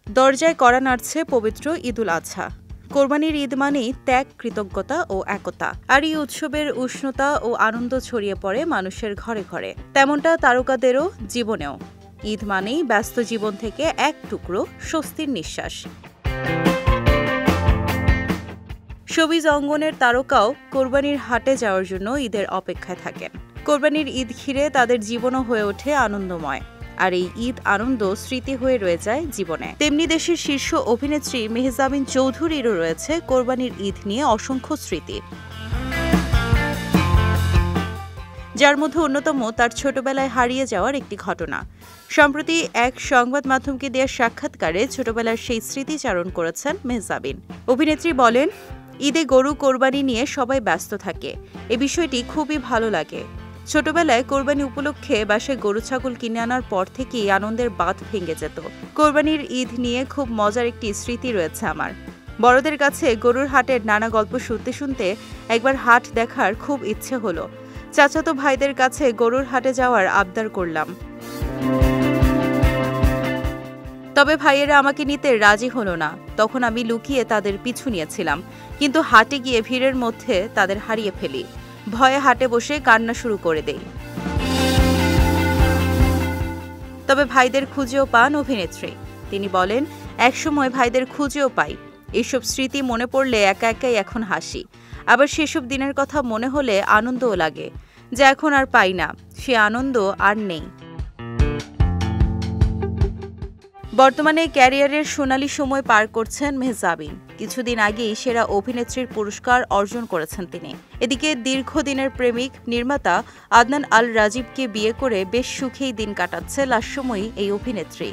দরজায় কড়া নাড়ছে পবিত্র ঈদুল আজহা। কোরবানির ঈদ মানেই ত্যাগ, কৃতজ্ঞতা ও একতা। আর এই উৎসবের উষ্ণতা ও আনন্দ ছড়িয়ে পড়ে মানুষের ঘরে ঘরে। তেমনটা তারকাদেরও জীবনেও। ঈদ মানেই ব্যস্ত জীবন থেকে এক টুকরো স্বস্তির নিঃশ্বাস। শোবিজ অঙ্গনের তারকাও কোরবানির হাটে যাওয়ার জন্য ঈদের অপেক্ষায় থাকেন। কোরবানির ঈদ ঘিরে তাদের জীবনও হয়ে ওঠে আনন্দময়। আর এই ঈদ আনন্দ স্মৃতি হয়ে রয়ে যায় জীবনে। তেমনি দেশের শীর্ষ অভিনেত্রী মেহজাবিন চৌধুরীরও রয়েছে কোরবানির ঈদ নিয়ে অসংখ্য স্মৃতি, যার মধ্যে অন্যতম তার ছোটবেলায় হারিয়ে যাওয়ার একটি ঘটনা। সম্প্রতি এক সংবাদ মাধ্যমকে দেওয়া সাক্ষাৎকারে ছোটবেলার সেই স্মৃতিচারণ করেছেন মেহজাবিন। অভিনেত্রী বলেন, ঈদে গরু কোরবানি নিয়ে সবাই ব্যস্ত থাকে। এ বিষয়টি খুবই ভালো লাগে। ছোটবেলায় কোরবানি উপলক্ষে বাসায় গরু ছাগল কিনে আনার পর থেকেই আনন্দের বাঁধ ভেঙে যেত। কোরবানির ঈদ নিয়ে খুব মজার একটি স্মৃতি রয়েছে আমার। বড়দের কাছে গরুর হাটের নানা গল্প শুনতে শুনতে একবার হাট দেখার খুব ইচ্ছে হলো। চাচাতো ভাইদের কাছে গরুর হাটে যাওয়ার আবদার করলাম, তবে ভাইয়েরা আমাকে নিতে রাজি হলো না। তখন আমি লুকিয়ে তাদের পিছু নিয়েছিলাম, কিন্তু হাটে গিয়ে ভিড়ের মধ্যে তাদের হারিয়ে ফেলি। ভয়ে হাটে বসে কান্না শুরু করে দেই। তবে ভাইদের খুঁজেও পান অভিনেত্রী। তিনি বলেন, একসময় ভাইদের খুঁজেও পাই। এসব স্মৃতি মনে পড়লে একা একাই এখন হাসি। আবার সেসব দিনের কথা মনে হলে আনন্দও লাগে, যা এখন আর পাই না। সে আনন্দ আর নেই। বর্তমানে ক্যারিয়ারের সোনালী সময় পার করছেন মেহজাবিন। কিছুদিন আগেই সেরা অভিনেত্রীর পুরস্কার অর্জন করেছেন তিনি। এদিকে দীর্ঘদিনের প্রেমিক নির্মাতা আদনান আল রাজীবকে বিয়ে করে বেশ সুখেই দিন কাটাচ্ছে লাস্যময়ী এই অভিনেত্রী।